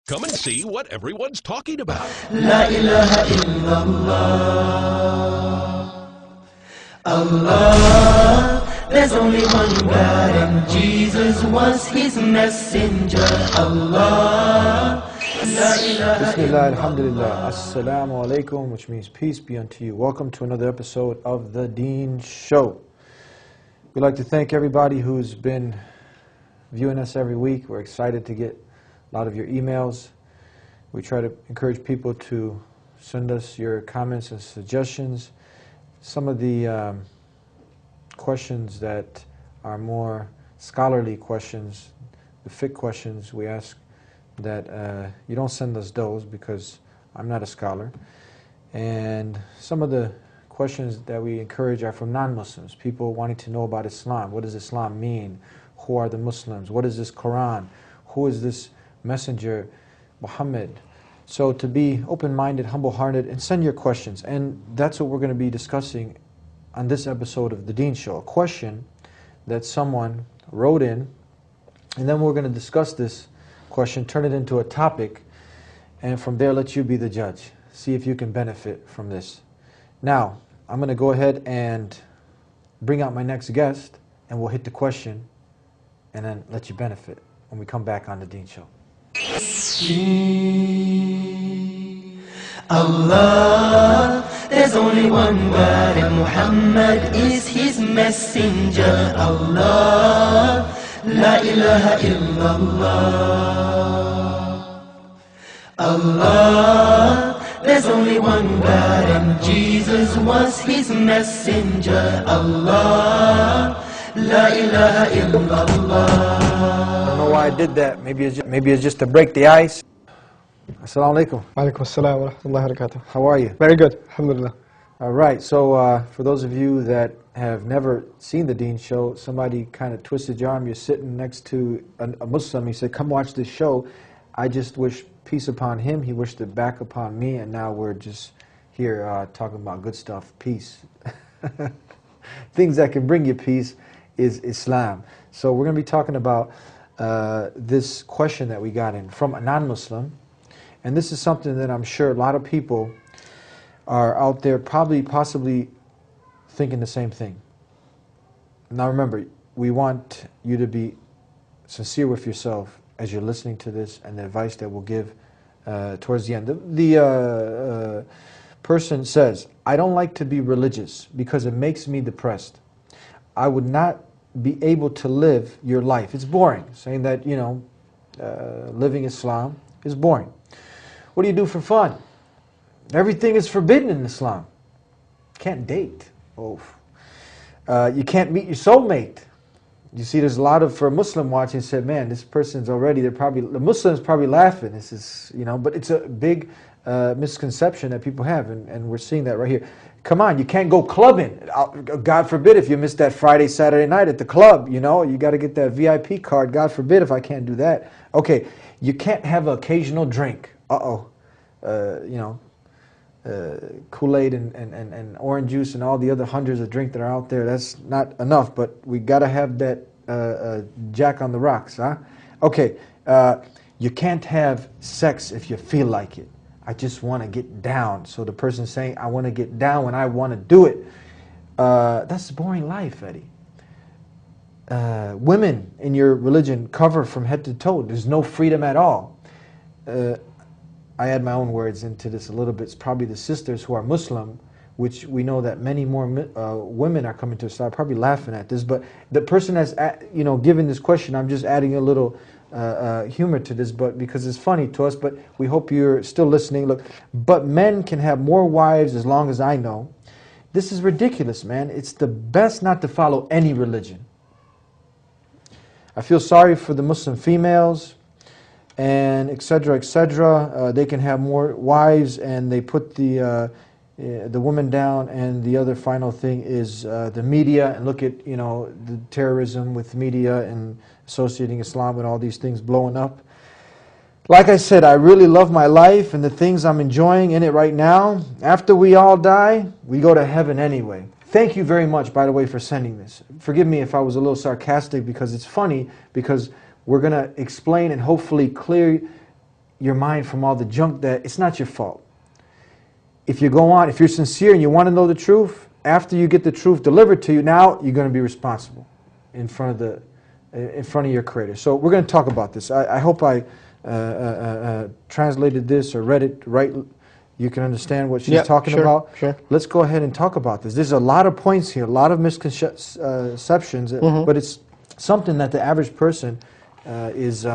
Come and see what everyone's talking about. La ilaha illallah. Allah, there's only one God and Jesus was his messenger. Allah, la ilaha Bismillah, alhamdulillah, assalamu alaikum, which means peace be unto you. Welcome to another episode of the Deen Show. We'd like to thank everybody who's been viewing us every week. We're excited to get a lot of your emails. We try to encourage people to send us your comments and suggestions. Some of the questions that are more scholarly questions, the fiqh questions, we ask that you don't send us those because I'm not a scholar. And some of the questions that we encourage are from non-Muslims, people wanting to know about Islam. What does Islam mean? Who are the Muslims? What is this Quran? Who is this messenger, Muhammad? So to be open-minded, humble-hearted, and send your questions. And that's what we're going to be discussing on this episode of the Deen Show. A question that someone wrote in, and then we're going to discuss this question, turn it into a topic, and from there let you be the judge. See if you can benefit from this. Now, I'm going to go ahead and bring out my next guest, and we'll hit the question, and then let you benefit when we come back on the Deen Show. Allah, there's only one God and Muhammad is his messenger. Allah, la ilaha illallah. Allah, there's only one God and Jesus was his messenger. Allah, la ilaha illallah. I don't know why I did that. Maybe it's just to break the ice. Assalamu alaikum. Alaikum assalam wa rahmatullahi wa barakatuh. How are you? Very good, alhamdulillah. All right, so for those of you that have never seen the Deen Show, somebody kind of twisted your arm. You're sitting next to a Muslim. He said, come watch this show. I just wish peace upon him. He wished it back upon me, and now we're just here talking about good stuff, peace. Things that can bring you peace is Islam. So we're going to be talking about this question that we got in from a non-Muslim. And this is something that I'm sure a lot of people are out there possibly thinking the same thing. Now remember, we want you to be sincere with yourself as you're listening to this and the advice that we'll give towards the end. The person says, I don't like to be religious because it makes me depressed. I would not be able to live your life. It's boring. Saying that, you know, living Islam is boring. What do you do for fun? Everything is forbidden in Islam. Can't date. Oh. You can't meet your soulmate. You see, there's a lot of, for a Muslim watching, said, man, this person's already, the Muslim's probably laughing. This is, you know, but it's a big misconception that people have, and we're seeing that right here. Come on, you can't go clubbing. God forbid if you miss that Friday, Saturday night at the club, you know, you got to get that VIP card. God forbid if I can't do that. Okay, you can't have an occasional drink. You know, Kool-Aid and orange juice and all the other hundreds of drinks that are out there. That's not enough, but we got to have that Jack on the rocks, huh? Okay, you can't have sex if you feel like it. I just want to get down. So the person's saying, I want to get down when I want to do it. That's a boring life, Eddie. Women in your religion cover from head to toe. There's no freedom at all. I add my own words into this a little bit. It's probably the sisters who are Muslim, which we know that many more women are coming to Islam, probably laughing at this. But the person that's given this question, I'm just adding a little humor to this, but because it's funny to us. But we hope you're still listening. Look, but men can have more wives as long as I know. This is ridiculous, man. It's the best not to follow any religion. I feel sorry for the Muslim females, and etc., etc. They can have more wives, and they put the woman down. And the other final thing is the media. And look at, you know, the terrorism with media and associating Islam with all these things blowing up. Like I said, I really love my life and the things I'm enjoying in it right now. After we all die, we go to heaven anyway. Thank you very much, by the way, for sending this. Forgive me if I was a little sarcastic, because it's funny, because we're going to explain and hopefully clear your mind from all the junk that it's not your fault. If you go on, if you're sincere and you want to know the truth, after you get the truth delivered to you, now you're going to be responsible in front of your Creator. So we're going to talk about this. I hope I translated this or read it right. You can understand what she's talking about. Sure. Let's go ahead and talk about this. There's a lot of points here, a lot of misconceptions, but it's something that the average person is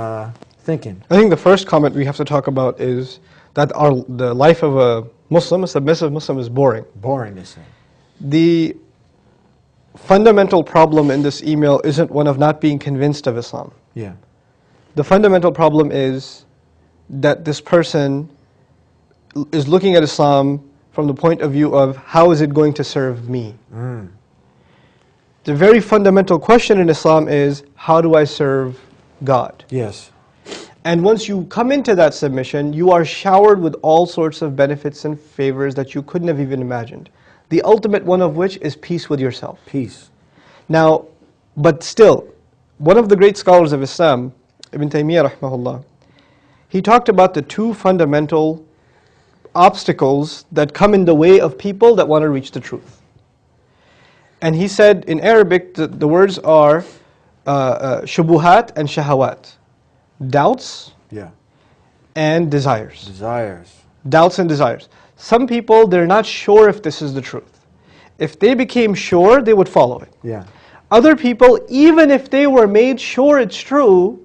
thinking. I think the first comment we have to talk about is that the life of a Muslim, a submissive Muslim, is boring. Boring, they say. The fundamental problem in this email isn't one of not being convinced of Islam. Yeah. The fundamental problem is that this person is looking at Islam from the point of view of how is it going to serve me. The very fundamental question in Islam is, how do I serve God? Yes. And once you come into that submission, you are showered with all sorts of benefits and favors that you couldn't have even imagined. The ultimate one of which is peace with yourself. Peace. Now, but still, one of the great scholars of Islam, Ibn Taymiyyah rahimahullah, he talked about the two fundamental obstacles that come in the way of people that want to reach the truth. And he said in Arabic, the words are shubuhat and shahawat. Doubts and desires. Desires. Doubts and desires. Some people, they're not sure if this is the truth. If they became sure, they would follow it. Yeah. Other people, even if they were made sure it's true,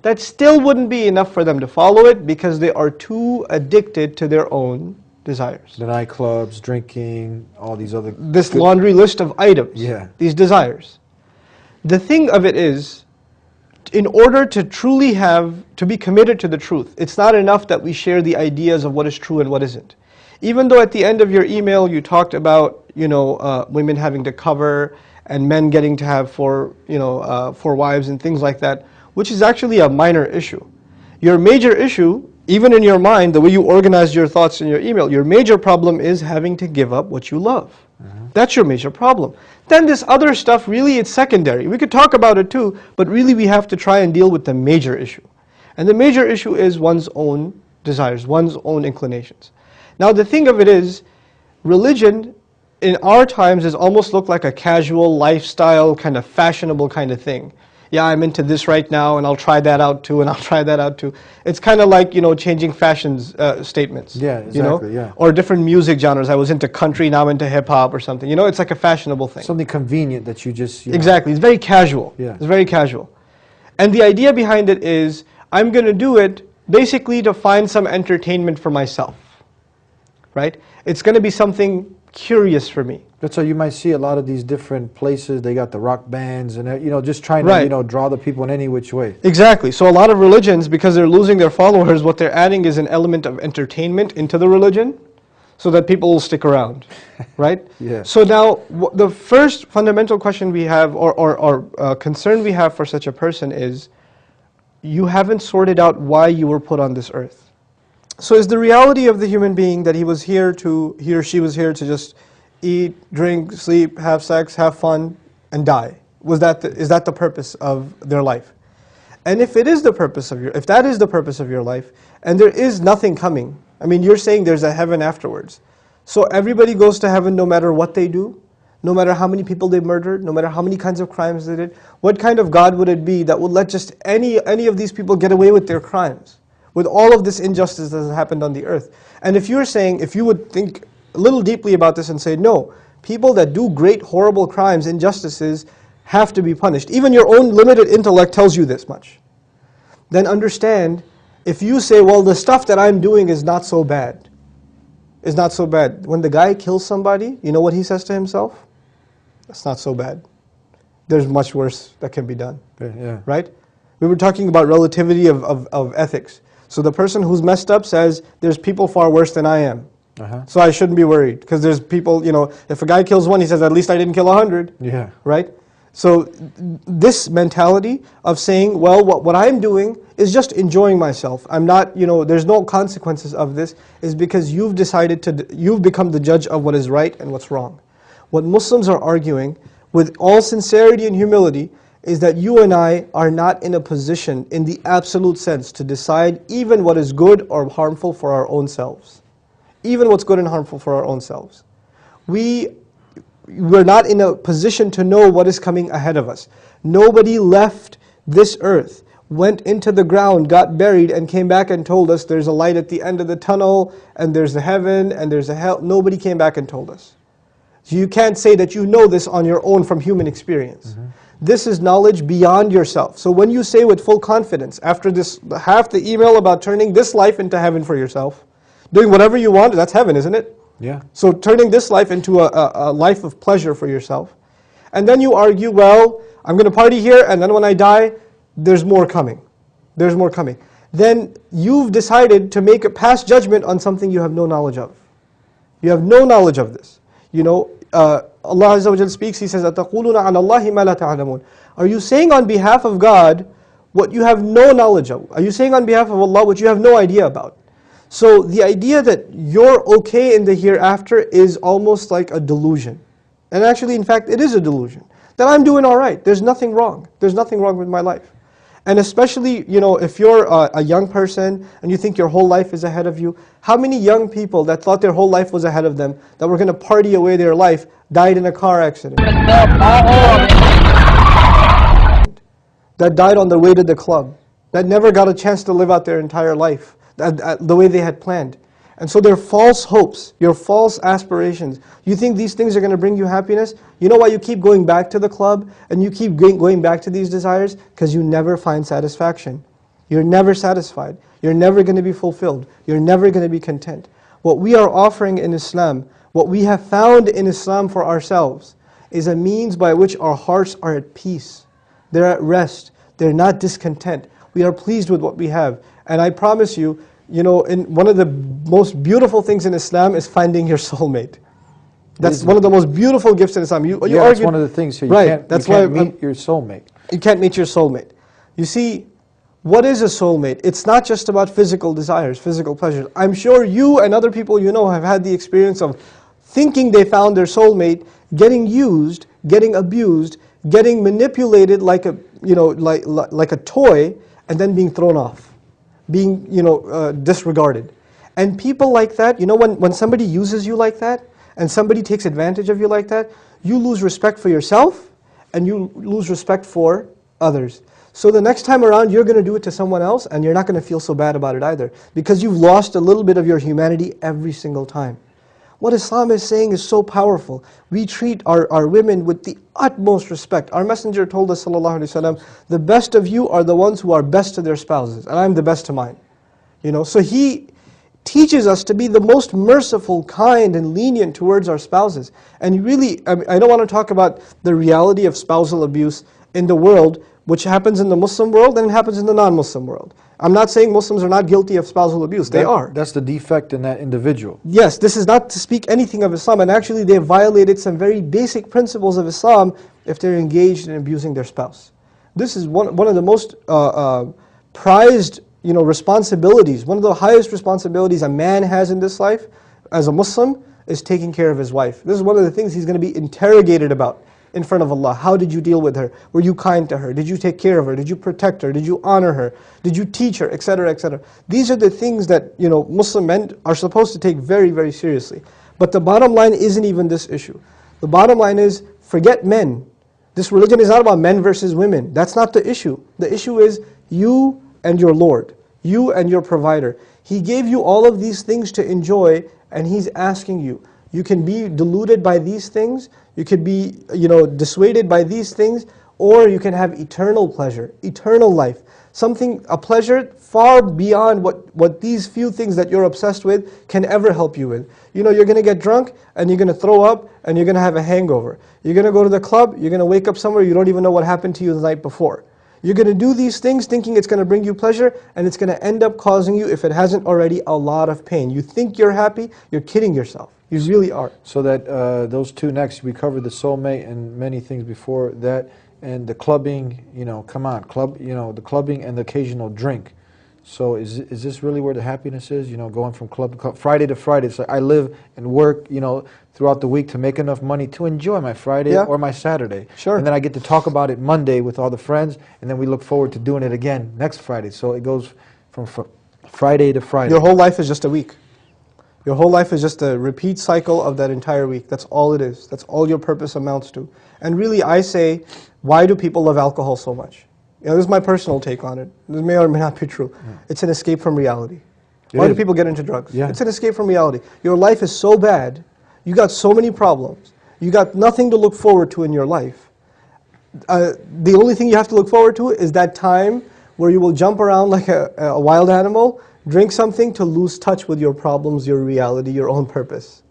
that still wouldn't be enough for them to follow it because they are too addicted to their own desires. The nightclubs, drinking, all these other... This laundry list of items, these desires. The thing of it is, in order to truly be committed to the truth, it's not enough that we share the ideas of what is true and what isn't. Even though at the end of your email you talked about, women having to cover and men getting to have four wives and things like that, which is actually a minor issue. Your major issue, even in your mind, the way you organize your thoughts in your email, your major problem is having to give up what you love. That's your major problem. Then this other stuff, really it's secondary. We could talk about it too, but really we have to try and deal with the major issue. And the major issue is one's own desires, one's own inclinations. Now the thing of it is, religion in our times has almost looked like a casual lifestyle, kind of fashionable kind of thing. Yeah, I'm into this right now and I'll try that out too and I'll try that out too. It's kind of like, changing fashions statements. Yeah, exactly, yeah. Or different music genres. I was into country, now I'm into hip hop or something. It's like a fashionable thing. Something convenient that you just... Exactly, it's very casual. Yeah. It's very casual. And the idea behind it is, I'm going to do it basically to find some entertainment for myself. Right? It's going to be something curious for me. That's why you might see a lot of these different places, they got the rock bands and, just trying to, draw the people in any which way. Exactly. So a lot of religions, because they're losing their followers, what they're adding is an element of entertainment into the religion so that people will stick around, right? Yeah. So now, the first fundamental question we have, or concern we have for such a person is, you haven't sorted out why you were put on this earth. So is the reality of the human being that he or she was here to just eat, drink, sleep, have sex, have fun, and die? Is that the purpose of their life? And if that is the purpose of your life, and there is nothing coming, I mean, you're saying there's a heaven afterwards. So everybody goes to heaven no matter what they do, no matter how many people they murdered, no matter how many kinds of crimes they did. What kind of God would it be that would let just any of these people get away with their crimes, with all of this injustice that has happened on the earth? And if you would think a little deeply about this and say, no, people that do great, horrible crimes, injustices, have to be punished. Even your own limited intellect tells you this much. Then understand, if you say, well, the stuff that I'm doing is not so bad, when the guy kills somebody, you know what he says to himself? That's not so bad. There's much worse that can be done. Yeah. Right? We were talking about relativity of ethics. So the person who's messed up says, there's people far worse than I am. So I shouldn't be worried, because there's people, if a guy kills one, he says, at least I didn't kill 100. Yeah. Right? So this mentality of saying, well, what I'm doing is just enjoying myself. I'm not, there's no consequences of this, is because you've become the judge of what is right and what's wrong. What Muslims are arguing, with all sincerity and humility, is that you and I are not in a position, in the absolute sense, to decide even what is good or harmful for our own selves. Even what's good and harmful for our own selves. We're not in a position to know what is coming ahead of us. Nobody left this earth, went into the ground, got buried, and came back and told us there's a light at the end of the tunnel, and there's a heaven, and there's a hell. Nobody came back and told us. So you can't say that you know this on your own from human experience. This is knowledge beyond yourself. So when you say with full confidence, after this, half the email about turning this life into heaven for yourself, doing whatever you want, that's heaven, isn't it? Yeah. So turning this life into a life of pleasure for yourself. And then you argue, well, I'm going to party here, and then when I die, there's more coming. There's more coming. Then you've decided to make a past judgment on something you have no knowledge of. You have no knowledge of this. You know, Allah Azza wa Jal speaks, He says, أَتَقُولُونَ عَلَى اللَّهِ مَا لَا تَعْلَمُونَ. Are you saying on behalf of God what you have no knowledge of? Are you saying on behalf of Allah what you have no idea about? So the idea that you're okay in the hereafter is almost like a delusion. And actually, in fact, it is a delusion. That I'm doing all right. There's nothing wrong. There's nothing wrong with my life. And especially, you know, if you're a young person and you think your whole life is ahead of you, how many young people that thought their whole life was ahead of them, that were going to party away their life, died in a car accident? That died on their way to the club. That never got a chance to live out their entire life the way they had planned. And so they're false hopes, your false aspirations. You think these things are going to bring you happiness? You know why you keep going back to the club and you keep going back to these desires? Because you never find satisfaction. You're never satisfied. You're never going to be fulfilled. You're never going to be content. What we are offering in Islam, what we have found in Islam for ourselves, is a means by which our hearts are at peace. They're at rest. They're not discontent. We are pleased with what we have. And I promise you, you know, one of the most beautiful things in Islam is finding your soulmate. That's one of the most beautiful gifts in Islam. You Yeah, that's one of the things here. You right, can't, that's you can't why meet your soulmate. You can't meet your soulmate. You see, what is a soulmate? It's not just about physical desires, physical pleasures. I'm sure you and other people you know have had the experience of thinking they found their soulmate, getting used, getting abused, getting manipulated like a, you know, like a toy, and then being thrown off, being, you know, disregarded. And people like that, you know, when somebody uses you like that, and somebody takes advantage of you like that, you lose respect for yourself, and you lose respect for others. So the next time around, you're going to do it to someone else, and you're not going to feel so bad about it either, because you've lost a little bit of your humanity every single time. What Islam is saying is so powerful. We treat our women with the utmost respect. Our Messenger told us, sallallahu alaihi wasallam, the best of you are the ones who are best to their spouses, and I'm the best to mine. You know, so he teaches us to be the most merciful, kind, and lenient towards our spouses. And really, I don't want to talk about the reality of spousal abuse in the world, which happens in the Muslim world and it happens in the non-Muslim world. I'm not saying Muslims are not guilty of spousal abuse. They are. That's the defect in that individual. Yes, this is not to speak anything of Islam, and actually they have violated some very basic principles of Islam if they're engaged in abusing their spouse. This is one of the most prized, you know, responsibilities. One of the highest responsibilities a man has in this life as a Muslim is taking care of his wife. This is one of the things he's going to be interrogated about in front of Allah. How did you deal with her? Were you kind to her? Did you take care of her? Did you protect her? Did you honor her? Did you teach her? Etc., etc. These are the things that, you know, Muslim men are supposed to take very, very seriously. But the bottom line isn't even this issue. The bottom line is, forget men. This religion is not about men versus women. That's not the issue. The issue is you and your Lord, you and your provider. He gave you all of these things to enjoy, and He's asking you. You can be deluded by these things, you could be, you know, dissuaded by these things, or you can have eternal pleasure, eternal life. Something, a pleasure far beyond what these few things that you're obsessed with can ever help you with. You know, you're going to get drunk, and you're going to throw up, and you're going to have a hangover. You're going to go to the club, you're going to wake up somewhere, you don't even know what happened to you the night before. You're going to do these things thinking it's going to bring you pleasure, and it's going to end up causing you, if it hasn't already, a lot of pain. You think you're happy, you're kidding yourself. You really are. So that those two next, we covered the soulmate and many things before that, and the clubbing, you know, come on, club, you know, the clubbing and the occasional drink. So is this really where the happiness is? You know, going from club to club, Friday to Friday. It's like I live and work, you know, throughout the week to make enough money to enjoy my Friday or my Saturday. Sure. And then I get to talk about it Monday with all the friends, and then we look forward to doing it again next Friday. So it goes from Friday to Friday. Your whole life is just a week. Your whole life is just a repeat cycle of that entire week. That's all it is. That's all your purpose amounts to. And really, I say, why do people love alcohol so much? You know, this is my personal take on it. This may or may not be true. It's an escape from reality. Why do people get into drugs? It's an escape from reality. Your life is so bad. You got so many problems. You got nothing to look forward to in your life. The only thing you have to look forward to is that time where you will jump around like a wild animal, drink something to lose touch with your problems, your reality, your own purpose,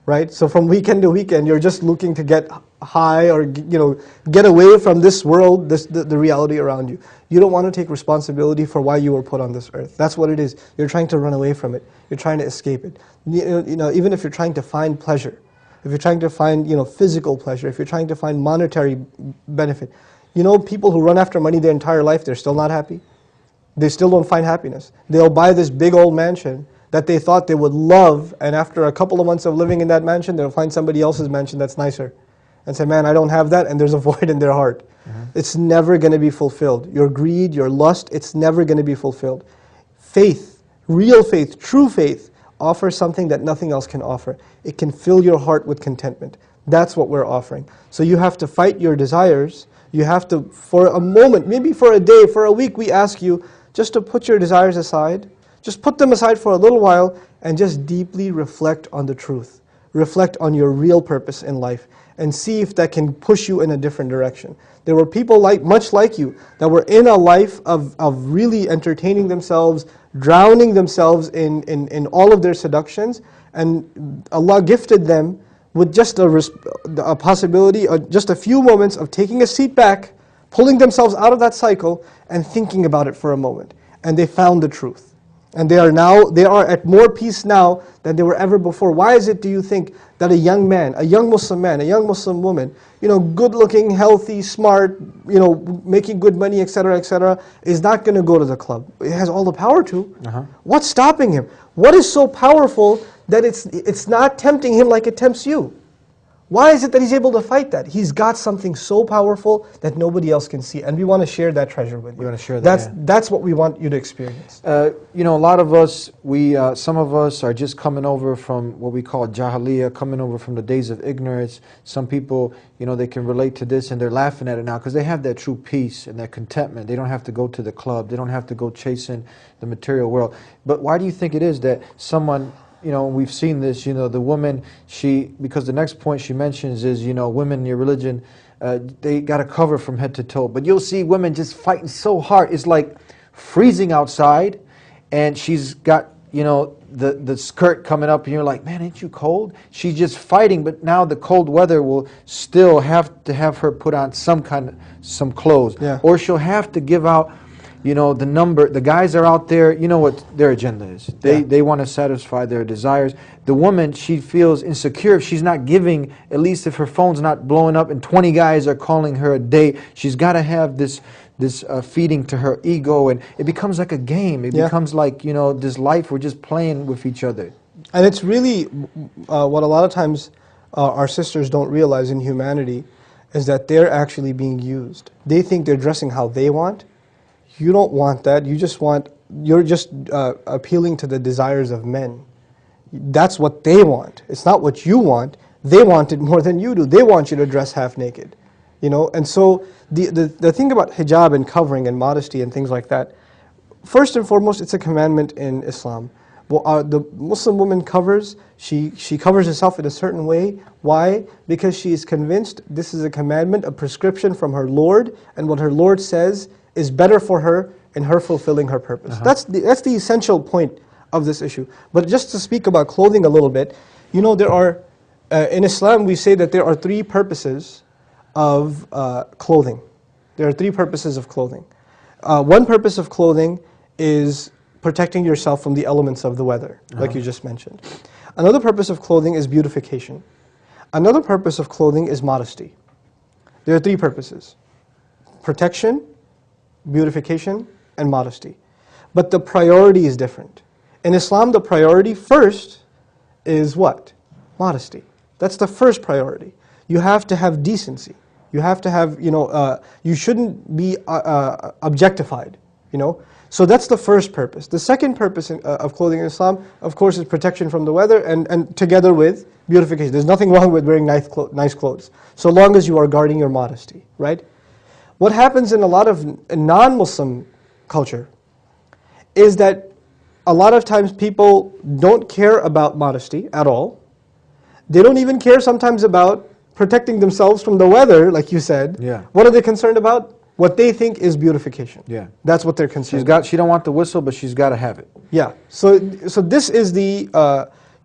right? So from weekend to weekend, you're just looking to get high or get away from this world, the reality around you. You don't want to take responsibility for why you were put on this earth. That's what it is. You're trying to run away from it. You're trying to escape it. You know, even if you're trying to find pleasure, if you're trying to find physical pleasure, if you're trying to find monetary benefit, you know, people who run after money their entire life, they're still not happy. They still don't find happiness. They'll buy this big old mansion that they thought they would love, and after a couple of months of living in that mansion, they'll find somebody else's mansion that's nicer. And say, man, I don't have that, and there's a void in their heart. It's never going to be fulfilled. Your greed, your lust, it's never going to be fulfilled. Faith, real faith, true faith, offers something that nothing else can offer. It can fill your heart with contentment. That's what we're offering. So you have to fight your desires. You have to, for a moment, maybe for a day, for a week, we ask you just to put your desires aside. Just put them aside for a little while and just deeply reflect on the truth. Reflect on your real purpose in life and see if that can push you in a different direction. There were people much like you that were in a life of really entertaining themselves, drowning themselves in all of their seductions, and Allah gifted them with just a possibility, just a few moments of taking a seat back, pulling themselves out of that cycle and thinking about it for a moment. And they found the truth. And they are at more peace now than they were ever before. Why is it, do you think, that a young man, a young Muslim man, a young Muslim woman, good looking, healthy, smart, making good money, etc., is not going to go to the club? It has all the power to. What's stopping him? What is so powerful that it's not tempting him like it tempts you? Why is it that he's able to fight that? He's got something so powerful that nobody else can see, and we want to share that treasure with you. We want to share that. That's what we want you to experience. A lot of us, some of us are just coming over from what we call jahiliyyah, coming over from the days of ignorance. Some people, they can relate to this and they're laughing at it now because they have that true peace and that contentment. They don't have to go to the club. They don't have to go chasing the material world. But why do you think it is that someone, we've seen this, the woman, because the next point she mentions is, women in your religion, they got to cover from head to toe. But you'll see women just fighting so hard. It's like freezing outside, and she's got, the skirt coming up, and you're like, man, ain't you cold? She's just fighting, but now the cold weather will still have to have her put on some clothes. Yeah. Or she'll have to give out, the guys are out there, what their agenda is. They want to satisfy their desires. The woman, she feels insecure if she's not giving, at least if her phone's not blowing up and 20 guys are calling her a date. She's got to have this feeding to her ego, and it becomes like a game. It becomes like, this life we're just playing with each other. And it's really what a lot of times our sisters don't realize in humanity is that they're actually being used. They think they're dressing how they want. You don't want that. You're just appealing to the desires of men. That's what they want. It's not what you want. They want it more than you do. They want you to dress half naked. And so the thing about hijab and covering and modesty and things like that, first and foremost, it's a commandment in Islam. Well, the Muslim woman covers, she covers herself in a certain way. Why? Because she is convinced this is a commandment, a prescription from her Lord, and what her Lord says is better for her in her fulfilling her purpose. That's the essential point of this issue. But just to speak about clothing a little bit, there are, in Islam we say that there are three purposes of clothing. There are three purposes of clothing. One purpose of clothing is protecting yourself from the elements of the weather, like you just mentioned. Another purpose of clothing is beautification. Another purpose of clothing is modesty. There are three purposes: protection, beautification, and modesty. but the priority is different. In Islam, the priority first is what? Modesty. That's the first priority. You have to have decency. You have to have, you shouldn't be objectified, So that's the first purpose. The second purpose of clothing in Islam, of course, is protection from the weather and together with beautification. There's nothing wrong with wearing nice clothes, so long as you are guarding your modesty, right? What happens in a lot of non-Muslim culture is that a lot of times people don't care about modesty at all. They don't even care sometimes about protecting themselves from the weather, like you said. Yeah. What are they concerned about? What they think is beautification. Yeah. That's what they're concerned about. She don't want the whistle, but she's got to have it. Yeah. So this is the,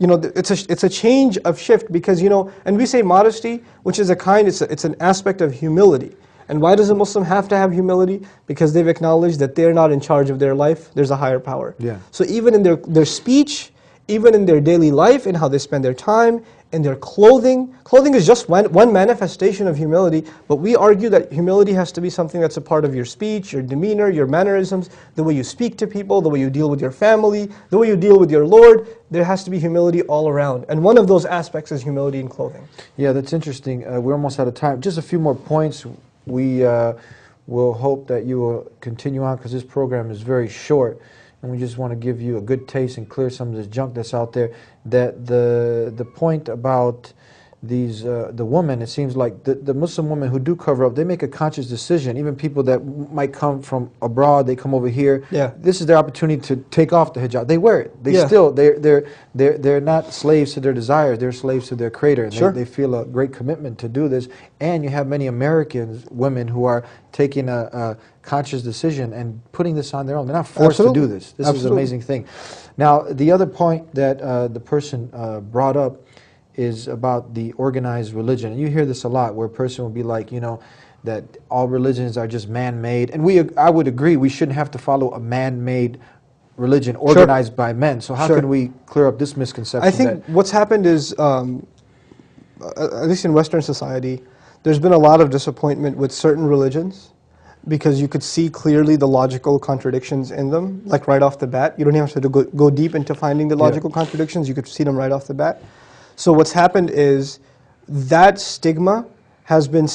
it's a change of shift because, and we say modesty, which is it's an aspect of humility. And why does a Muslim have to have humility? Because they've acknowledged that they're not in charge of their life. There's a higher power. Yeah. So even in their speech, even in their daily life, in how they spend their time, in their clothing. Clothing is just one manifestation of humility, but we argue that humility has to be something that's a part of your speech, your demeanor, your mannerisms, the way you speak to people, the way you deal with your family, the way you deal with your Lord. There has to be humility all around. And one of those aspects is humility in clothing. Yeah, that's interesting. We're almost out of time. Just a few more points. We will hope that you will continue on because this program is very short. And we just want to give you a good taste and clear some of this junk that's out there. That the point about these the women, it seems like the Muslim women who do cover up, they make a conscious decision. Even people that might come from abroad, they come over here. Yeah. This is their opportunity to take off the hijab. They wear it. They Yeah. still they're not slaves to their desires. They're slaves to their Creator. And Sure. they feel a great commitment to do this. And you have many American women who are taking a conscious decision and putting this on their own. They're not forced Absolutely. to do this. This is Absolutely. an amazing thing. Now, the other point that the person brought up is about the organized religion. And you hear this a lot, where a person will be like, that all religions are just man-made. And I would agree, we shouldn't have to follow a man-made religion organized by men. So how can we clear up this misconception? I think what's happened is, at least in Western society, there's been a lot of disappointment with certain religions because you could see clearly the logical contradictions in them, like right off the bat. You don't have to go deep into finding the logical contradictions. You could see them right off the bat. So what's happened is that stigma has been,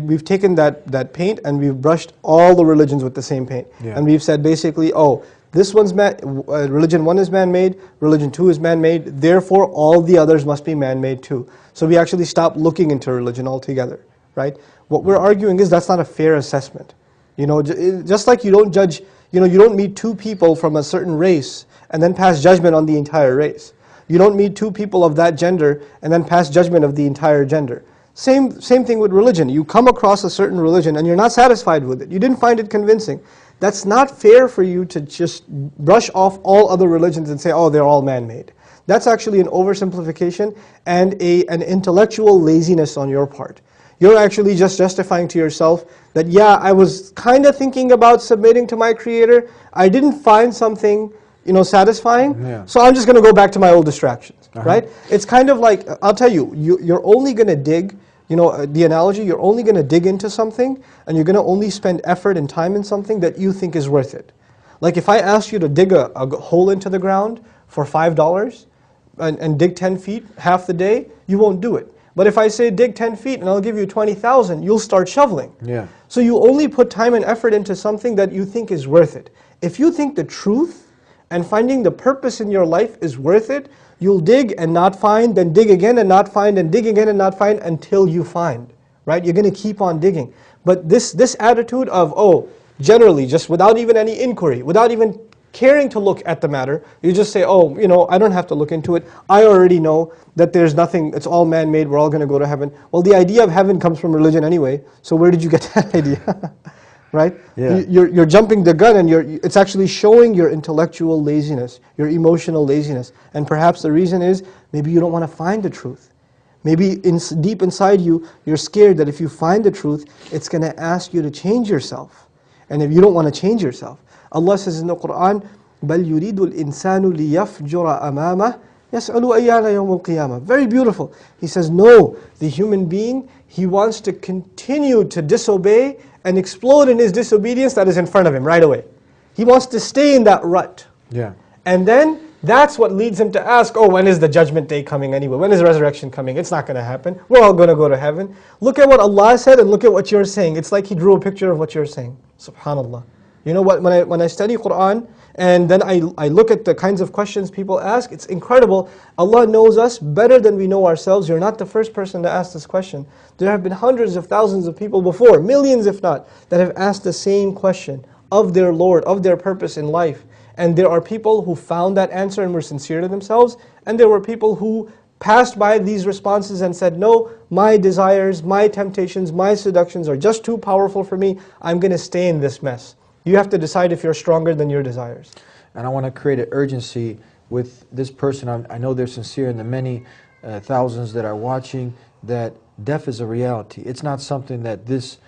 we've taken that paint and we've brushed all the religions with the same paint. Yeah. And we've said basically, oh, this one's religion 1 is man-made, religion 2 is man-made, therefore all the others must be man-made too. So we actually stopped looking into religion altogether, right? What we're arguing is that's not a fair assessment. Just like you don't judge, you don't meet two people from a certain race and then pass judgment on the entire race. You don't meet two people of that gender and then pass judgment of the entire gender. Same thing with religion. You come across a certain religion and you're not satisfied with it. You didn't find it convincing. That's not fair for you to just brush off all other religions and say, oh, they're all man-made. That's actually an oversimplification and an intellectual laziness on your part. You're actually just justifying to yourself that, yeah, I was kind of thinking about submitting to my Creator. I didn't find something satisfying, so I'm just going to go back to my old distractions, right? It's kind of like, I'll tell you, you're only going to dig, the analogy, you're only going to dig into something, and you're going to only spend effort and time in something that you think is worth it. Like if I asked you to dig a hole into the ground for $5 and dig 10 feet half the day, you won't do it. But if I say dig 10 feet and I'll give you 20,000, you'll start shoveling. Yeah. So you only put time and effort into something that you think is worth it. If you think the truth and finding the purpose in your life is worth it, you'll dig and not find, then dig again and not find, and dig again and not find until you find, right? You're going to keep on digging. But this attitude of, oh, generally, just without even any inquiry, without even caring to look at the matter, you just say, oh, I don't have to look into it. I already know that there's nothing, it's all man-made, we're all going to go to heaven. Well, the idea of heaven comes from religion anyway, so where did you get that idea? Right? Yeah. You're jumping the gun, and it's actually showing your intellectual laziness, your emotional laziness. And perhaps the reason is maybe you don't want to find the truth. Maybe deep inside you, you're scared that if you find the truth, it's going to ask you to change yourself. And if you don't want to change yourself, Allah says in the Quran, بَلْ يُرِيدُ الْإِنسَانُ لِيَفْجُرَ أَمَامَهُ يَسْأَلُ أَيَّانَ يَوْمُ الْقِيَامَةِ. Very beautiful. He says, no, the human being, he wants to continue to disobey and explode in his disobedience that is in front of him right away. He wants to stay in that rut. Yeah. And then that's what leads him to ask, oh, when is the judgment day coming anyway? When is the resurrection coming? It's not going to happen. We're all going to go to heaven. Look at what Allah said and look at what you're saying. It's like He drew a picture of what you're saying. Subhanallah. You know what, when I study Qur'an and then I look at the kinds of questions people ask, it's incredible. Allah knows us better than we know ourselves. You're not the first person to ask this question. There have been hundreds of thousands of people before, millions if not, that have asked the same question of their Lord, of their purpose in life. And there are people who found that answer and were sincere to themselves, and there were people who passed by these responses and said, no, my desires, my temptations, my seductions are just too powerful for me. I'm going to stay in this mess. You have to decide if you're stronger than your desires. And I want to create an urgency with this person. I know they're sincere, and the many thousands that are watching, that death is a reality. It's not something that this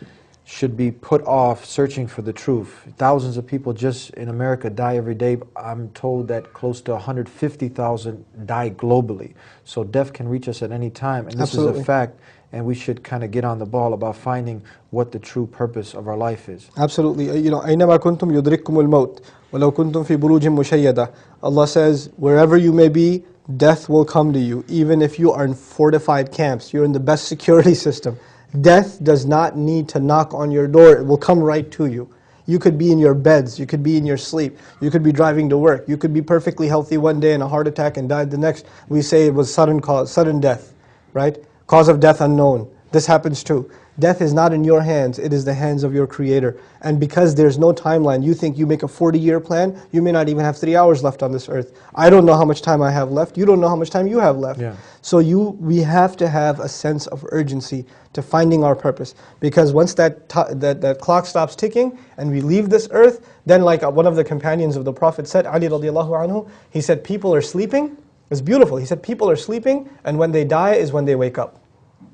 should be put off searching for the truth. Thousands of people just in America die every day. I'm told that close to 150,000 die globally. So death can reach us at any time, and this Absolutely. is a fact, and we should kind of get on the ball about finding what the true purpose of our life is. Absolutely. You know, أينما كنتم يدرككم الموت ولو كنتم في بروج مشيدة. Allah says, wherever you may be, death will come to you, even if you are in fortified camps. You're in the best security system. Death does not need to knock on your door. It will come right to you. You could be in your beds. You could be in your sleep. You could be driving to work. You could be perfectly healthy one day and a heart attack and died the next. We say it was sudden death, right? Cause of death unknown. This happens too. Death is not in your hands. It is the hands of your Creator. And because there's no timeline, you think you make a 40-year plan, you may not even have 3 hours left on this earth. I don't know how much time I have left. You don't know how much time you have left. Yeah. So we have to have a sense of urgency to finding our purpose. Because once that clock stops ticking and we leave this earth, then like one of the companions of the Prophet said, Ali radiallahu anhu, he said, people are sleeping. It's beautiful. He said, people are sleeping, and when they die is when they wake up.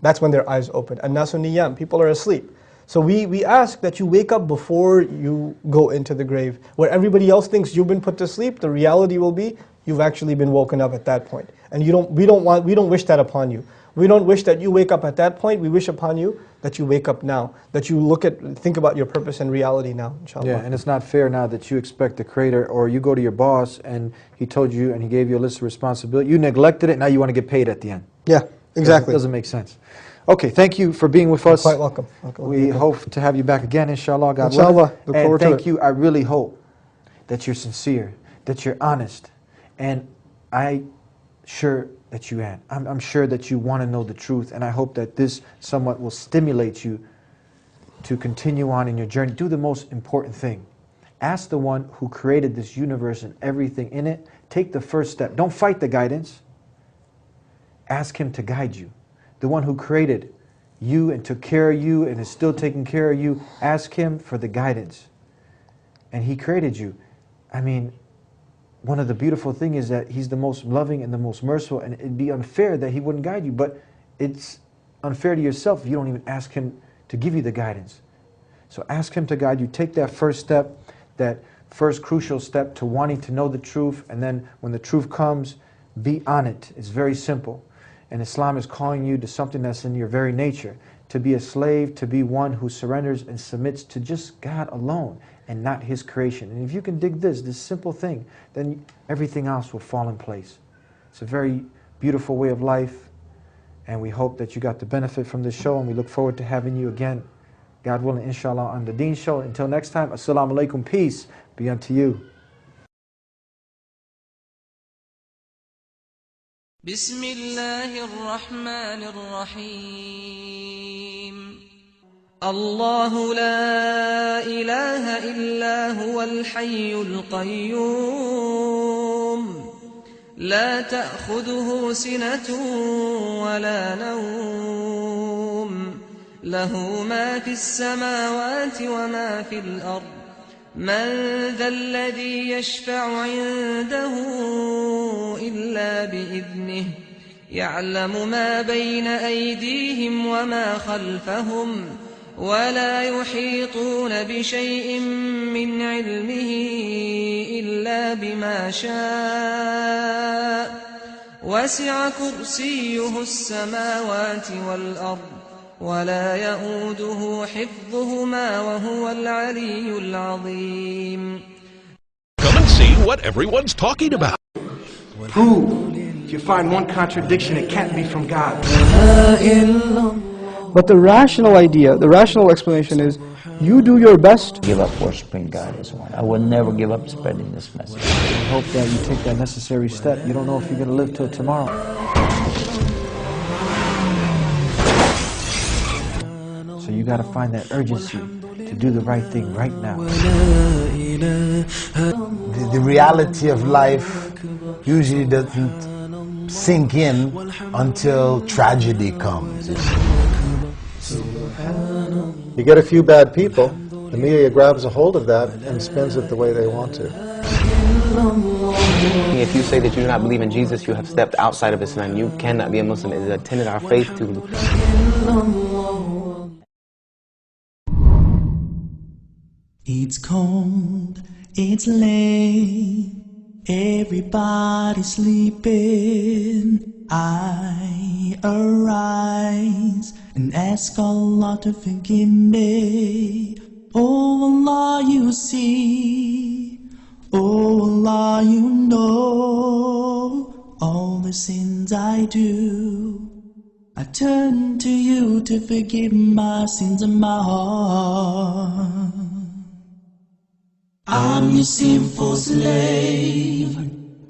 That's when their eyes open. An-nasu niyam, people are asleep. So we ask that you wake up before you go into the grave. Where everybody else thinks you've been put to sleep, the reality will be you've actually been woken up at that point. And we don't wish that upon you. We don't wish that you wake up at that point. We wish upon you that you wake up now. That you think about your purpose and reality now, inshallah. Yeah, and it's not fair now that you expect the Creator, or you go to your boss and he told you and he gave you a list of responsibility. You neglected it, now you want to get paid at the end. Yeah, exactly. It doesn't make sense. Okay, thank you for being with us. Quite welcome. We hope to have you back again, inshallah, God Inshallah. willing. Look And forward to thank it. you. I really hope that you're sincere, that you're honest, and I'm sure that you want to know the truth, and I hope that this somewhat will stimulate you to continue on in your journey. Do the most important thing. Ask the one who created this universe and everything in it. Take the first step. Don't fight the guidance. Ask Him to guide you. The one who created you and took care of you and is still taking care of you, ask Him for the guidance. And He created you. I mean, one of the beautiful things is that He's the most loving and the most merciful, and it'd be unfair that He wouldn't guide you, but it's unfair to yourself if you don't even ask Him to give you the guidance. So ask Him to guide you. Take that first step, that first crucial step to wanting to know the truth, and then when the truth comes, be on it. It's very simple. And Islam is calling you to something that's in your very nature, to be a slave, to be one who surrenders and submits to just God alone and not His creation. And if you can dig this simple thing, then everything else will fall in place. It's a very beautiful way of life, and we hope that you got the benefit from this show, and we look forward to having you again, God willing, inshallah, on the Deen Show. Until next time, assalamu alaikum, peace be unto you. بسم الله الرحمن الرحيم الله لا إله إلا هو الحي القيوم لا تأخذه سنة ولا نوم له ما في السماوات وما في الأرض من ذا الذي يشفع عنده إلا بإذنه يعلم ما بين أيديهم وما خلفهم ولا يحيطون بشيء من علمه إلا بما شاء وسع كرسيه السماوات والأرض ولا يؤوده حفظهما وهو العلي العظيم what everyone's talking about. Prove. If you find one contradiction, it can't be from God. But the rational idea, the rational explanation is, you do your best. Give up worshiping God as one. I will never give up spreading this message. I hope that you take that necessary step. You don't know if you're going to live till tomorrow. So you got to find that urgency to do the right thing right now. The reality of life usually doesn't sink in until tragedy comes. You get a few bad people, the media grabs a hold of that and spins it the way they want to. If you say that you do not believe in Jesus, you have stepped outside of Islam. You cannot be a Muslim. It is a tenet of our faith to... It's cold, it's late, everybody's sleeping. I arise and ask Allah to forgive me. Oh Allah, you see, oh Allah, you know all the sins I do. I turn to you to forgive my sins in my heart. I'm your sinful slave,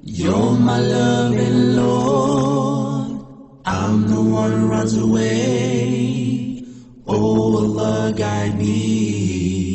you're my loving Lord. I'm the one who runs away, oh Allah, guide me.